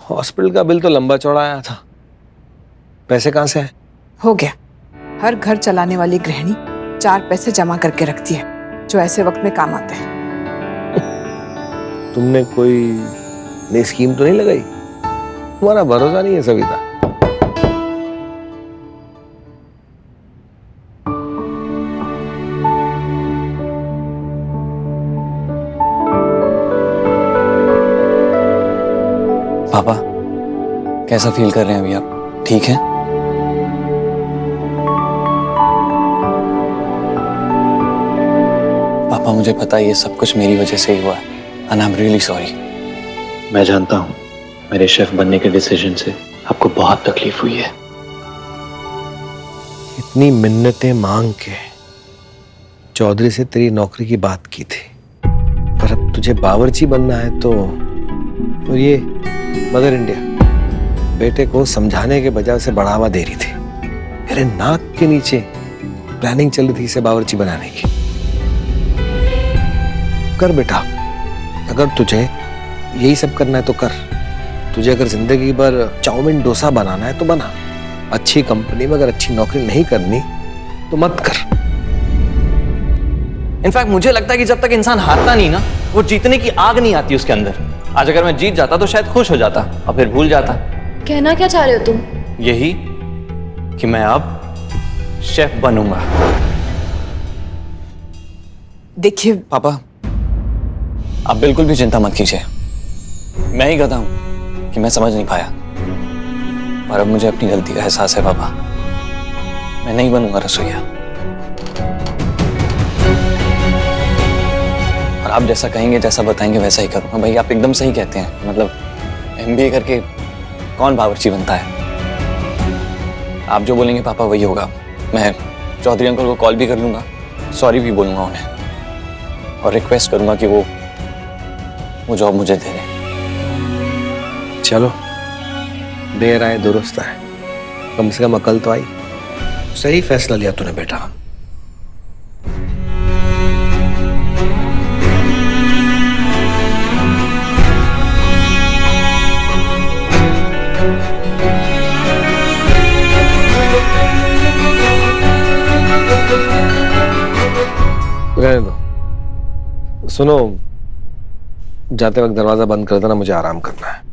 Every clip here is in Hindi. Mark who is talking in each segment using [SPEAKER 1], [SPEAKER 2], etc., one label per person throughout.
[SPEAKER 1] हॉस्पिटल का बिल तो लंबा चौड़ा आया था, पैसे कहाँ से आए?
[SPEAKER 2] हो गया। हर घर चलाने वाली गृहिणी 4 पैसे जमा करके रखती है जो ऐसे वक्त में काम आते हैं।
[SPEAKER 1] तुमने कोई नई स्कीम तो नहीं लगाई? तुम्हारा भरोसा नहीं है सविता।
[SPEAKER 3] पापा कैसा फील कर रहे हैं अभी आप? ठीक है? पापा मुझे पता है ये सब कुछ मेरी वजह से ही हुआ है and I'm really sorry। मैं जानता हूँ मेरे शेफ बनने के डिसीजन से आपको बहुत तकलीफ हुई है।
[SPEAKER 1] इतनी मिन्नतें मांग के चौधरी से तेरी नौकरी की बात की थी, पर अब तुझे बावर्ची बनना है तो ये मदर इंडिया बेटे को समझाने के बजाय उसे बढ़ावा दे रही थी। मेरे नाक के नीचे प्लानिंग चल रही थी इसे बावर्ची बनाने की। कर बेटा, अगर तुझे यही सब करना है तो कर। तुझे अगर जिंदगी भर चाउमीन डोसा बनाना है तो बना। अच्छी कंपनी में अगर अच्छी नौकरी नहीं करनी तो मत कर।
[SPEAKER 3] इनफैक्ट मुझे लगता है कि जब तक इंसान हारता नहीं ना, वो जीतने की आग नहीं आती उसके अंदर। आज अगर मैं जीत जाता तो शायद खुश हो जाता और फिर भूल जाता।
[SPEAKER 4] कहना क्या चाह रहे हो तुम?
[SPEAKER 3] यही कि मैं अब शेफ बनूंगा।
[SPEAKER 2] देखिए
[SPEAKER 3] पापा आप बिल्कुल भी चिंता मत कीजिए। मैं ही गधा हूं कि मैं समझ नहीं पाया, पर अब मुझे अपनी गलती का एहसास है। पापा मैं नहीं बनूंगा रसोइया, और आप जैसा कहेंगे जैसा बताएंगे वैसा ही करूंगा। भाई आप एकदम सही कहते हैं, मतलब MBA करके कौन बावर्ची बनता है? आप जो बोलेंगे पापा वही होगा। मैं चौधरी अंकल को कॉल भी कर लूंगा, सॉरी भी बोलूंगा उन्हें और रिक्वेस्ट करूंगा कि वो जॉब मुझे दे दें।
[SPEAKER 1] चलो देर आए दुरुस्त आए, कम से कम अकल तो आई। सही फैसला लिया तूने बेटा। रहने दो। सुनो, जाते वक्त दरवाजा बंद कर देना, मुझे आराम करना है।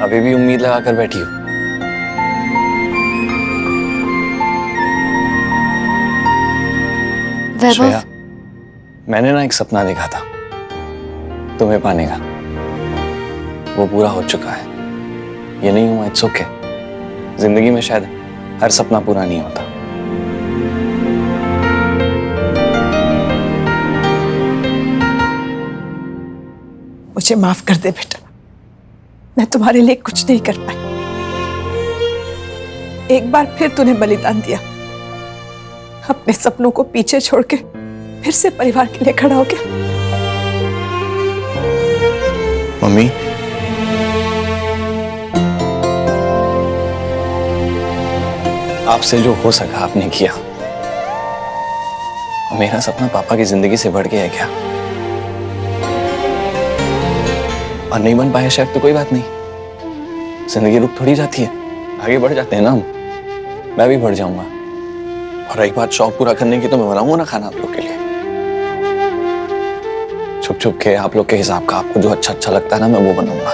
[SPEAKER 3] अभी भी उम्मीद लगा कर बैठी हो? श्रेया, मैंने ना एक सपना देखा था तुम्हें पाने का, वो पूरा हो चुका है। ये नहीं हुआ, इट्स ओके। जिंदगी में शायद हर सपना पूरा नहीं होता।
[SPEAKER 2] मुझे माफ कर दे बेटा, मैं तुम्हारे लिए कुछ नहीं कर पाई। एक बार फिर तूने बलिदान दिया, अपने सपनों को पीछे छोड़ के फिर से परिवार के लिए खड़ा हो गया।
[SPEAKER 3] मम्मी, आपसे जो हो सका आपने किया। और मेरा सपना पापा की जिंदगी से बढ़ गया है क्या? और नहीं बन पाया शायद तो कोई बात नहीं, जिंदगी रुक थोड़ी जाती है, आगे बढ़ जाते हैं ना हम। मैं भी बढ़ जाऊंगा। और एक बात शौक पूरा करने की तो मैं बनाऊंगा ना खाना आप लोग के लिए। छुप छुप के आप लोग के हिसाब का, आपको जो अच्छा अच्छा लगता है ना, मैं वो बनाऊंगा।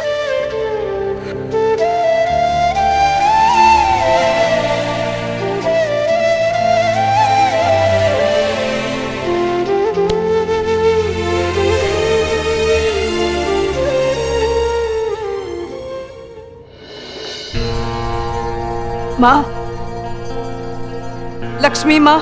[SPEAKER 2] माँ, लक्ष्मी माँ,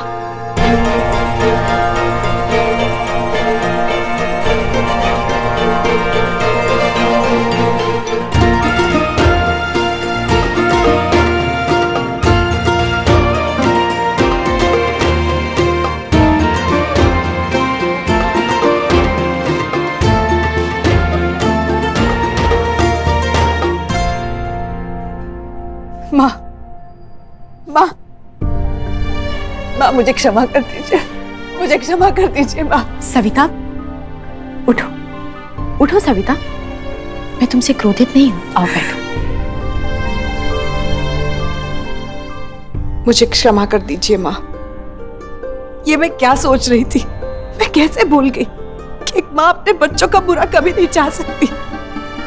[SPEAKER 2] माँ मुझे क्षमा कर दीजिए, मुझे क्षमा कर दीजिए माँ।
[SPEAKER 5] सविता, उठो उठो सविता, मैं तुमसे क्रोधित नहीं हूं, आओ बैठो।
[SPEAKER 2] मुझे क्षमा कर दीजिए माँ। ये मैं क्या सोच रही थी, मैं कैसे भूल गई कि एक माँ अपने बच्चों का बुरा कभी नहीं चाह सकती।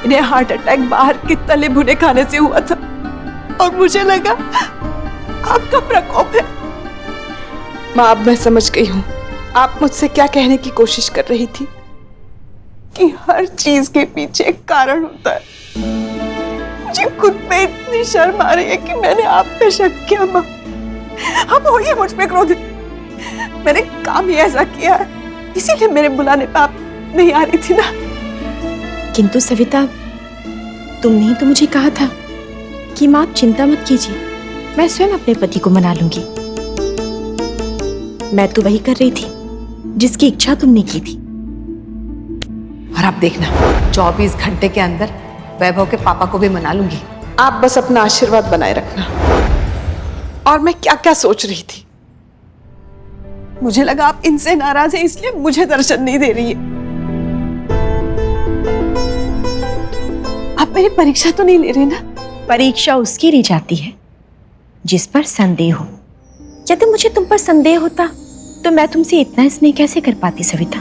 [SPEAKER 2] इन्हें हार्ट अटैक बाहर के तले भुने खाने से हुआ था और मुझे लगा आपका प्रकोप है। माँ अब मैं समझ गई हूँ आप मुझसे क्या कहने की कोशिश कर रही थी, कि हर चीज के पीछे एक कारण होता है। मुझे खुद पे इतनी शर्म आ रही है कि मैंने आप पे शक किया। माँ अब होइए मुझ पे क्रोधित, मैंने काम ही ऐसा किया है, इसीलिए मेरे बुलाने पे आप नहीं आ रही थी ना।
[SPEAKER 5] किंतु सविता, तुमने ही तो मुझे कहा था कि माँ आप चिंता मत कीजिए, मैं स्वयं अपने पति को मना लूंगी। मैं तो वही कर रही थी जिसकी इच्छा तुमने की थी।
[SPEAKER 6] और आप देखना 24 घंटे के अंदर वैभव के पापा को भी मना लूंगी।
[SPEAKER 2] आप बस अपना आशीर्वाद बनाए रखना। और मैं क्या क्या सोच रही थी, मुझे लगा आप इनसे नाराज हैं इसलिए मुझे दर्शन नहीं दे रही है। आप मेरी परीक्षा तो नहीं ले रहे ना?
[SPEAKER 5] परीक्षा उसकी ली जाती है जिस पर संदेह हो। यदि मुझे तुम पर संदेह होता तो मैं तुमसे इतना स्नेह कैसे कर पाती सविता।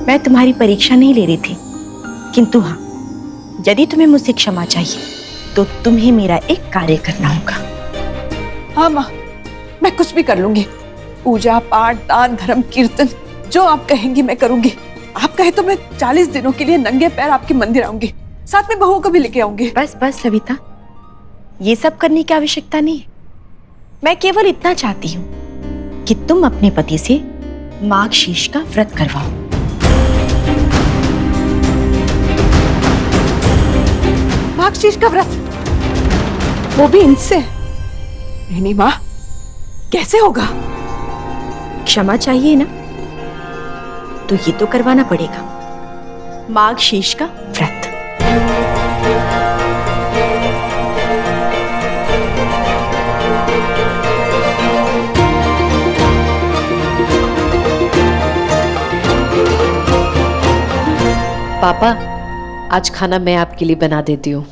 [SPEAKER 5] मैं तुम्हारी परीक्षा नहीं ले रही थी, किंतु हाँ, यदि तुम्हें मुझसे क्षमा चाहिए तो तुम्हें मेरा एक कार्य करना होगा।
[SPEAKER 2] हाँ माँ, मैं कुछ भी कर लूंगी। पूजा पाठ दान धर्म कीर्तन जो आप कहेंगी मैं करूंगी। आप कहे तो मैं 40 दिनों के लिए नंगे पैर आपके मंदिर आऊंगी, साथ में बहू को भी लेके आऊंगी।
[SPEAKER 5] बस बस सविता, ये सब करने की आवश्यकता नहीं है। मैं केवल इतना चाहती हूँ कि तुम अपने पति से माघशीर्ष का व्रत करवाओ।
[SPEAKER 2] माघशीर्ष का व्रत, वो भी इनसे? नहीं माँ, कैसे होगा?
[SPEAKER 5] क्षमा चाहिए ना, तो ये तो करवाना पड़ेगा, माघशीर्ष का व्रत।
[SPEAKER 7] पापा, आज खाना मैं आपके लिए बना देती हूँ।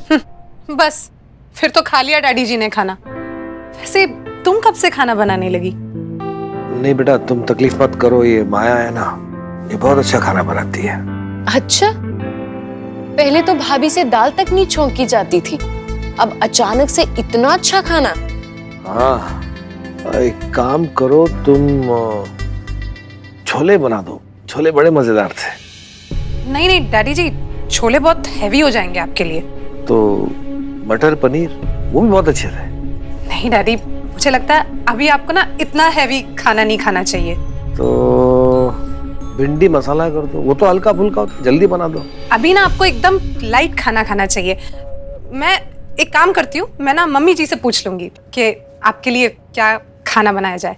[SPEAKER 6] बस फिर तो खा लिया डैडी जी ने खाना। वैसे तुम कब से खाना बनाने लगी?
[SPEAKER 1] नहीं बेटा, तुम तकलीफ मत करो, ये माया है ना, ये बहुत अच्छा खाना बनाती है।
[SPEAKER 4] अच्छा, पहले तो भाभी से दाल तक नहीं छौंकी जाती थी, अब अचानक से इतना अच्छा खाना।
[SPEAKER 1] हाँ, एक काम करो, तुम छोले बना दो, छोले बड़े मजेदार थे।
[SPEAKER 6] नहीं नहीं डैडी जी, छोले बहुत हैवी हो जाएंगे आपके लिए।
[SPEAKER 1] तो मटर पनीर, वो भी बहुत अच्छे थे।
[SPEAKER 6] नहीं डैडी, मुझे लगता है अभी आपको ना इतना हैवी खाना नहीं खाना चाहिए।
[SPEAKER 1] तो भिंडी मसाला कर दो, वो तो हल्का फुल्का होता है, जल्दी बना दो।
[SPEAKER 6] अभी ना आपको एकदम लाइट खाना खाना चाहिए। मैं एक काम करती हूँ, मैं ना मम्मी जी से पूछ लूंगी कि आपके लिए क्या खाना बनाया जाए।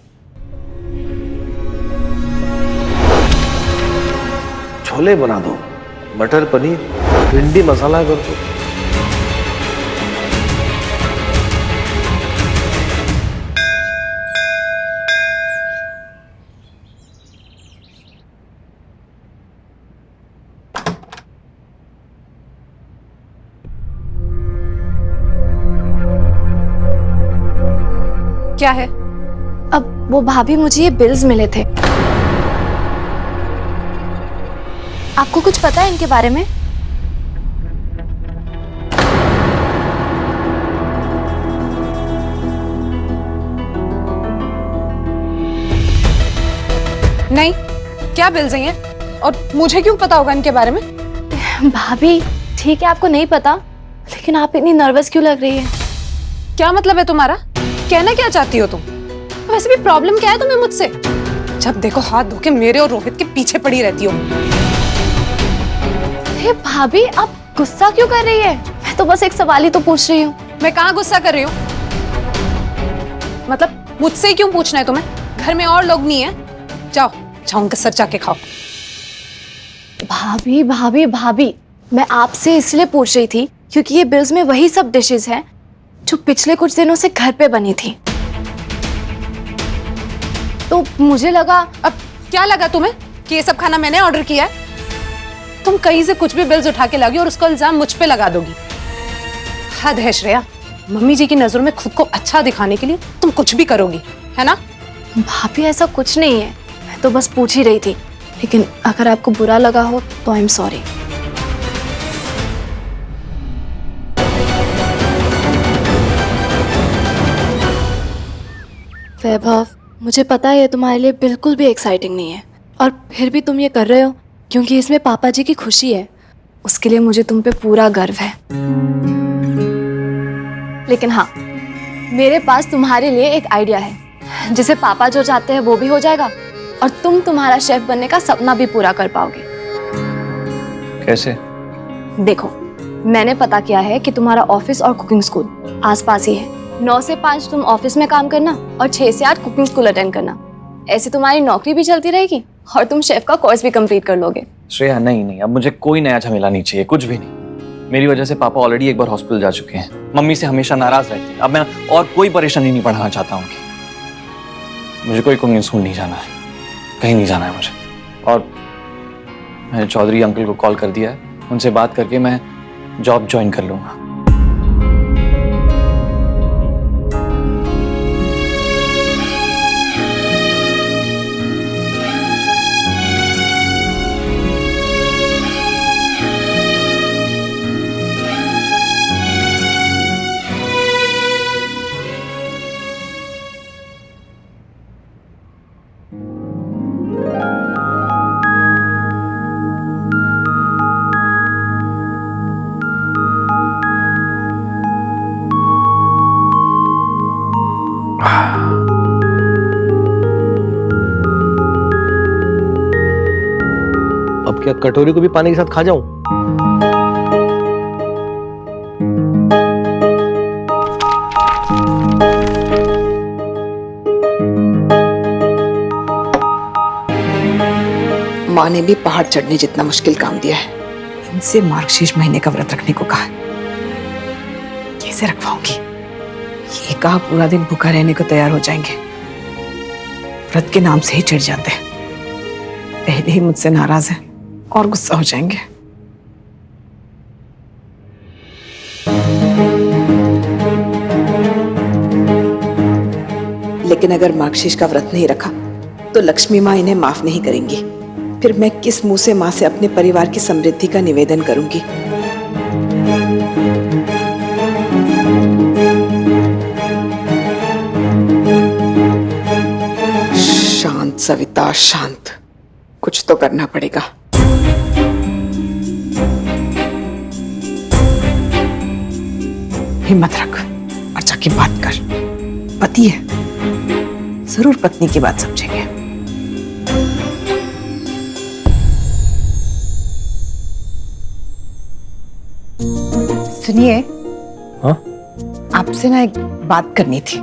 [SPEAKER 1] छोले बना दो, मटर पनीर, भिंडी मसाला कर दो।
[SPEAKER 6] क्या है?
[SPEAKER 4] अब वो भाभी, मुझे ये बिल्स मिले थे। आपको कुछ पता है इनके बारे में?
[SPEAKER 6] नहीं, क्या बिल्स हैं ये? और मुझे क्यों पता होगा इनके बारे में?
[SPEAKER 4] भाभी ठीक है, आपको नहीं पता, लेकिन आप इतनी नर्वस क्यों लग रही है?
[SPEAKER 6] क्या मतलब है तुम्हारा? कहना क्या चाहती हो तुम? वैसे भी प्रॉब्लम क्या है तुम्हें मुझसे? जब देखो हाथ धो के मेरे और रोहित के पीछे पड़ी रहती हो।
[SPEAKER 4] हे भाभी, आप गुस्सा क्यों कर रही है? मैं तो बस एक सवाल ही तो पूछ रही हूँ।
[SPEAKER 6] मैं कहाँ गुस्सा कर रही हूँ? मतलब मुझसे क्यों पूछना है तुम्हें? घर में और लोग नहीं है? जाओ जाओ उनका सर जाके खाओ।
[SPEAKER 4] भाभी भाभी भाभी, मैं आपसे इसलिए पूछ रही थी क्योंकि ये बिल्स में वही सब डिशेस हैं जो पिछले कुछ दिनों से घर पे बनी थी। तो मुझे लगा।
[SPEAKER 6] अब क्या लगा तुम्हें कि ये सब खाना मैंने ऑर्डर किया है? तुम कहीं से कुछ भी बिल्स उठा के लाओगी और उसका इल्जाम मुझ पे लगा दोगी। हद है श्रेया, मम्मी जी की नजरों में खुद को अच्छा दिखाने के लिए तुम कुछ भी करोगी, है ना?
[SPEAKER 4] भाभी ऐसा कुछ नहीं है, मैं तो बस पूछ ही रही थी। लेकिन अगर आपको बुरा लगा हो तो आई एम सॉरी। वैभव, मुझे पता है ये तुम्हारे लिए बिल्कुल भी एक्साइटिंग नहीं है, और फिर भी तुम ये कर रहे हो क्योंकि इसमें पापा जी की खुशी है। उसके लिए मुझे तुम पे पूरा गर्व है। लेकिन हाँ, मेरे पास तुम्हारे लिए एक आइडिया है जिसे पापा जो चाहते हैं वो भी हो जाएगा और तुम तुम्हारा शेफ बनने का सपना भी पूरा कर पाओगे।
[SPEAKER 3] कैसे?
[SPEAKER 4] देखो, मैंने पता किया है कि तुम्हारा ऑफिस और कुकिंग स्कूल आसपास ही है। 9 से 5 तुम ऑफिस में काम करना और 6 से 8 कुकिंग स्कूल अटेंड करना। ऐसे तुम्हारी नौकरी भी चलती रहेगी और तुम शेफ का कोर्स भी कंप्लीट कर लोगे।
[SPEAKER 3] श्रेया नहीं नहीं, अब मुझे कोई नया झमेला नहीं चाहिए, कुछ भी नहीं। मेरी वजह से पापा ऑलरेडी एक बार हॉस्पिटल जा चुके हैं, मम्मी से हमेशा नाराज रहती है। अब मैं और कोई परेशानी नहीं पढ़ाना चाहता हूँ। मुझे कोई कुकिंग स्कूल नहीं जाना है, कहीं नहीं जाना है मुझे। और मैंने चौधरी अंकल को कॉल कर दिया है, उनसे बात करके मैं जॉब ज्वाइन कर लूंगा।
[SPEAKER 1] अब क्या कटोरी को भी पानी के साथ खा जाऊं?
[SPEAKER 2] माँ ने भी पहाड़ चढ़ने जितना मुश्किल काम दिया है। इनसे मार्गशीर्ष महीने का व्रत रखने को कहा। कैसे रखवाऊंगी? ये कहा पूरा दिन भूखा रहने को तैयार हो जाएंगे। व्रत के नाम से ही चिढ़ जाते हैं। पहले ही मुझसे नाराज हैं और गुस्सा हो जाएंगे। लेकिन अगर मार्गशीर्ष का व्रत नहीं रखा तो लक्ष्मी माँ इन्हें माफ नहीं करेंगी। फिर मैं किस मुंह से माँ से अपने परिवार की समृद्धि का निवेदन करूंगी? शांत सविता, शांत। कुछ तो करना पड़ेगा। हिम्मत रख और जाके बात कर। पति है, जरूर पत्नी की बात समझेंगे। सुनिए,
[SPEAKER 1] हाँ
[SPEAKER 2] आपसे ना एक बात करनी थी।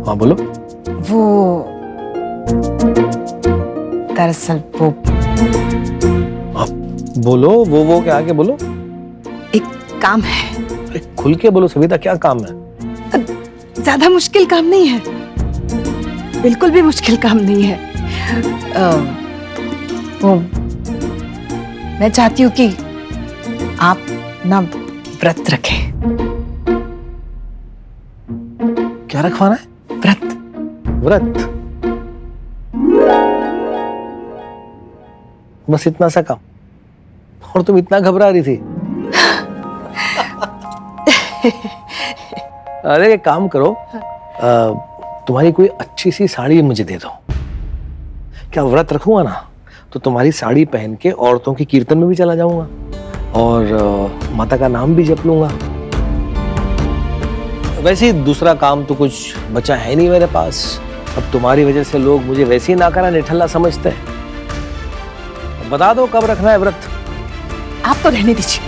[SPEAKER 1] हाँ बोलो।
[SPEAKER 2] वो दरअसल वो
[SPEAKER 1] आप बोलो, वो क्या आगे बोलो।
[SPEAKER 2] एक काम है।
[SPEAKER 1] अरे खुल के बोलो सविता, क्या काम है?
[SPEAKER 2] ज्यादा मुश्किल काम नहीं है, बिल्कुल भी मुश्किल काम नहीं है। वो मैं चाहती हूँ कि आप ना व्रत रखें।
[SPEAKER 1] क्या रखवाना है?
[SPEAKER 2] व्रत।
[SPEAKER 1] व्रत? बस इतना सा काम? और तुम इतना घबरा रही थी? अरे एक काम करो, तुम्हारी कोई अच्छी सी साड़ी मुझे दे दो। क्या व्रत रखूंगा ना तो तुम्हारी साड़ी पहन के औरतों की कीर्तन में भी चला जाऊंगा और माता का नाम भी जप लूंगा। वैसे ही दूसरा काम तो कुछ बचा है नहीं मेरे पास। अब तुम्हारी वजह से लोग मुझे वैसे ही नाकारा निठल्ला समझते हैं। बता दो कब रखना है व्रत?
[SPEAKER 2] आप तो रहने दीजिए,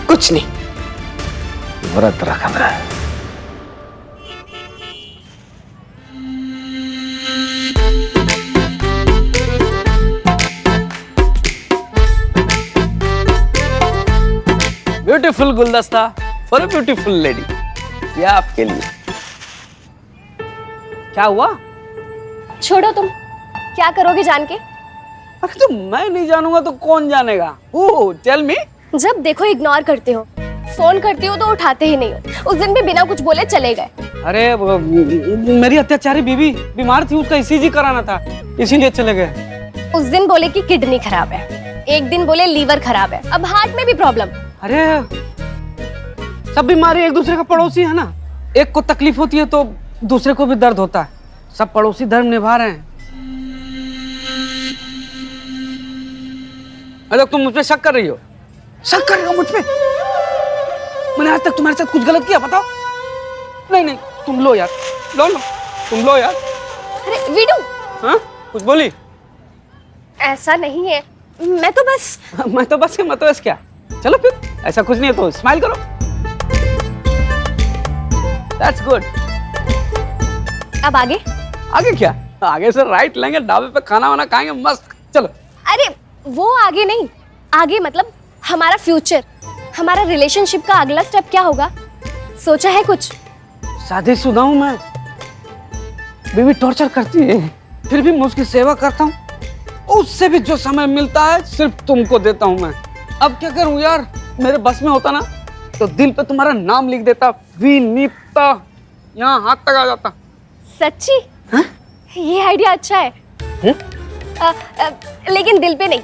[SPEAKER 2] कुछ नहीं।
[SPEAKER 1] व्रत रखना है।
[SPEAKER 8] ब्यूटीफुल गुलदस्ता फॉर अ ब्यूटीफुल लेडी, ये आपके लिए। क्या हुआ?
[SPEAKER 4] छोड़ो तुम, क्या करोगे जान के?
[SPEAKER 8] अरे तो मैं नहीं जानूंगा तो कौन जानेगा? ओह टेल मी।
[SPEAKER 4] जब देखो इग्नोर करते हो, फोन करती हो तो उठाते ही नहीं हो। उस दिन भी बिना कुछ बोले चले गए।
[SPEAKER 8] अरे मेरी अत्याचारी बीवी बीमार थी, उसका ईसीजी कराना था, इसीलिए चले गए।
[SPEAKER 4] उस दिन बोले कि किडनी खराब है, एक दिन बोले लीवर खराब है, अब हार्ट में भी प्रॉब्लम।
[SPEAKER 8] अरे सब बीमारी एक दूसरे का पड़ोसी है ना, एक को तकलीफ होती है तो दूसरे को भी दर्द होता है। सब पड़ोसी धर्म निभा रहे हैं। अरे तुम मुझ पे शक कर रही हो? शक कर रही हो मुझ पे? मैंने आज तक तुम्हारे साथ कुछ गलत किया बताओ? नहीं नहीं, तुम लो यार, लो लो, तुम लो यार।
[SPEAKER 4] अरे वीडू,
[SPEAKER 8] हाँ कुछ बोली?
[SPEAKER 4] ऐसा नहीं है, मैं तो बस
[SPEAKER 8] मैं तो बस क्या? चलो फिर, ऐसा कुछ नहीं है तो स्माइल करो। That's good.
[SPEAKER 4] अब आगे?
[SPEAKER 8] आगे क्या? आगे से राइट लेंगे, ढाबे पे खाना वाना खाएंगे मस्त। चलो।
[SPEAKER 4] अरे वो आगे नहीं, आगे मतलब हमारा फ्यूचर, हमारा रिलेशनशिप का अगला स्टेप क्या होगा, सोचा है कुछ?
[SPEAKER 8] शादीशुदा हूं मैं, बीवी टॉर्चर करती है, फिर भी मैं उसकी सेवा करता हूँ। उससे भी जो समय मिलता है सिर्फ तुमको देता हूँ मैं। अब क्या करूँ यार, मेरे बस में होता ना तो दिल पे तुम्हारा नाम लिख देता, विनीता, यहाँ हाथ तक आ जाता।
[SPEAKER 4] सच्ची?
[SPEAKER 8] हा?
[SPEAKER 4] ये आइडिया अच्छा है। लेकिन दिल पे नहीं,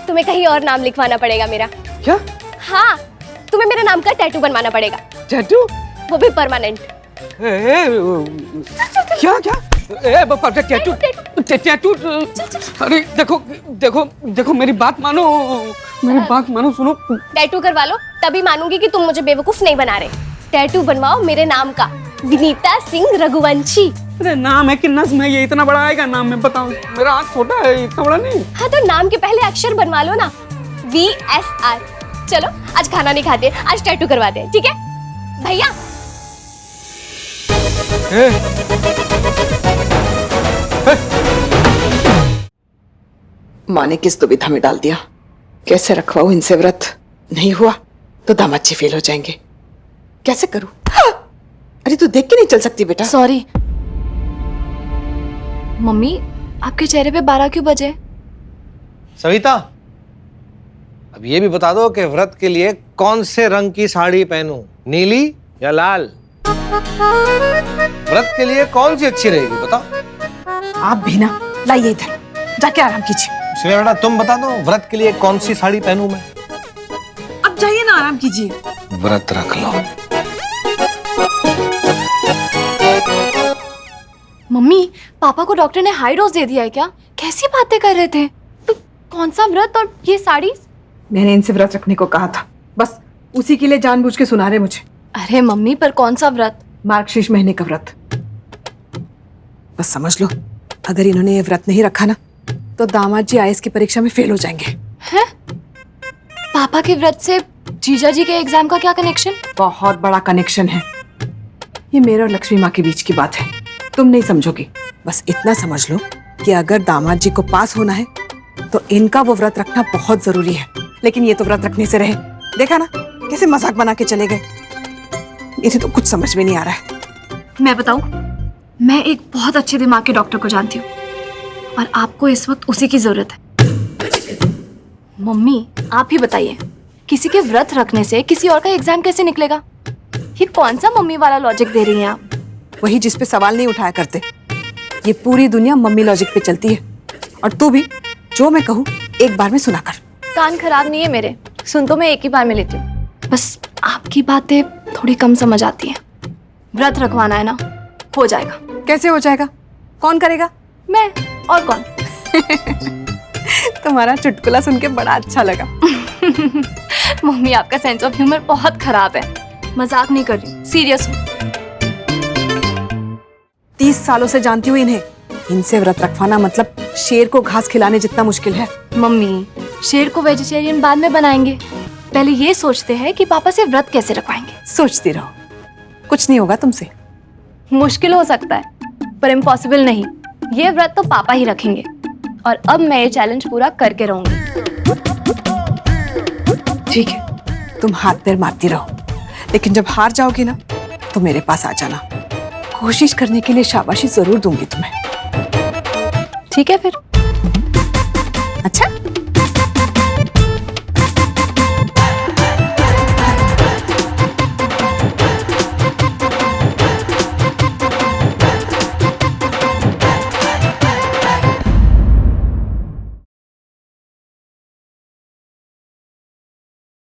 [SPEAKER 4] तुम्हें कहीं और नाम लिखवाना पड़ेगा मेरा।
[SPEAKER 8] क्या?
[SPEAKER 4] हाँ, तुम्हें मेरे नाम का टैटू बनवाना पड़ेगा।
[SPEAKER 8] टैटू?
[SPEAKER 4] वो भी परमानेंट।
[SPEAKER 8] क्या क्या? Tattoo tattoo? अरे देखो देखो देखो, मेरी बात मानो, सुनो।
[SPEAKER 4] टैटू करवा लो, तभी मानूंगी कि तुम मुझे बेवकूफ नहीं बना रहे। टैटू बनवाओ मेरे नाम का, विनीता सिंह रघुवंशी।
[SPEAKER 8] अरे नाम है कि नज्म है? ये इतना बड़ा आएगा नाम में? बताओ, मेरा हाथ छोटा है, इतना बड़ा नहीं।
[SPEAKER 4] हाँ तो नाम के पहले अक्षर बनवा लो ना, VSR। चलो आज खाना नहीं खाते, आज टैटू करवाते हैं, ठीक है भैया?
[SPEAKER 2] माँ ने किस दुविधा में डाल दिया। कैसे रखवाऊं इनसे व्रत? नहीं हुआ तो दामाद जी फेल हो जाएंगे। कैसे करूं? अरे तू देख के नहीं चल सकती बेटा?
[SPEAKER 4] सॉरी मम्मी, आपके चेहरे पे 12 क्यों बजे?
[SPEAKER 1] सविता, अब ये भी बता दो कि व्रत के लिए कौन से रंग की साड़ी पहनूं, नीली या लाल? व्रत के लिए कौन सी अच्छी रहेगी बताओ।
[SPEAKER 2] आप भी ना, लाइए इधर, जाके आराम कीजिए।
[SPEAKER 1] इसलिए बेटा तुम बता दो, व्रत के लिए कौन सी साड़ी पहनूं मैं?
[SPEAKER 2] अब जाइए ना, आराम कीजिए।
[SPEAKER 1] व्रत रख लो।
[SPEAKER 4] मम्मी, पापा को डॉक्टर ने हाई डोज दे दिया है क्या? कैसी बातें कर रहे थे? तो कौन सा व्रत और ये साड़ी?
[SPEAKER 2] मैंने इनसे व्रत रखने को कहा था, बस उसी के लिए जानबूझ के सुना रहे मुझे।
[SPEAKER 4] अरे मम्मी, पर कौन सा व्रत?
[SPEAKER 2] मार्गशीर्ष महीने का व्रत। बस समझ लो, अगर इन्होंने ये व्रत नहीं रखा ना तो दामाद जी IAS की परीक्षा में फेल हो जाएंगे।
[SPEAKER 4] हैं? पापा के व्रत से जीजा जी के एग्जाम का क्या कनेक्शन?
[SPEAKER 2] बहुत बड़ा कनेक्शन है। ये मेरे और लक्ष्मी माँ के बीच की बात है, तुम नहीं समझोगी। बस इतना समझ लो कि अगर दामाद जी को पास होना है तो इनका वो व्रत रखना बहुत जरूरी है। लेकिन ये तो व्रत रखने से रहे, देखा ना कैसे मजाक बना के चले गए। इन्हें तो कुछ समझ में नहीं आ रहा है।
[SPEAKER 4] मैं बताऊं, मैं एक बहुत अच्छे दिमाग के डॉक्टर को जानती हूँ और आपको इस वक्त उसी की जरूरत है। मम्मी, आप ही बताइए, किसी के व्रत रखने से किसी और का एग्जाम कैसे निकलेगा? ये कौन सा मम्मी वाला लॉजिक दे रही हैं आप?
[SPEAKER 2] वही जिस पे सवाल नहीं उठाया करते। ये पूरी दुनिया मम्मी लॉजिक पे चलती है, और तू भी जो मैं कहूँ एक बार में सुना कर।
[SPEAKER 4] कान खराब नहीं है मेरे, सुन तो मैं एक ही बार में लेती हूँ, बस आपकी बातें थोड़ी कम समझ आती हैं। व्रत रखवाना है ना, हो जाएगा।
[SPEAKER 2] कैसे हो जाएगा? कौन करेगा?
[SPEAKER 4] मैं, और कौन?
[SPEAKER 2] तुम्हारा चुटकुला सुन के बड़ा अच्छा लगा।
[SPEAKER 4] मम्मी, आपका सेंस ऑफ ह्यूमर बहुत खराब है। मजाक नहीं कर रही, सीरियस हूँ।
[SPEAKER 2] 30 सालों से जानती हूँ इन्हें। इनसे व्रत रखवाना मतलब शेर को घास खिलाने जितना मुश्किल है।
[SPEAKER 4] मम्मी, शेर को वेजिटेरियन बाद में बनाएंगे, पहले ये सोचते हैं कि पापा से व्रत कैसे रखवाएंगे।
[SPEAKER 2] सोचती रहो, कुछ नहीं होगा तुमसे।
[SPEAKER 4] मुश्किल हो सकता है पर इम्पॉसिबल नहीं। ये व्रत तो पापा ही रखेंगे और अब मैं ये चैलेंज पूरा करके रहूंगी।
[SPEAKER 2] ठीक है, तुम हाथ पैर मारती रहो, लेकिन जब हार जाओगी ना तो मेरे पास आ जाना। कोशिश करने के लिए शाबाशी जरूर दूंगी तुम्हें।
[SPEAKER 6] ठीक है फिर।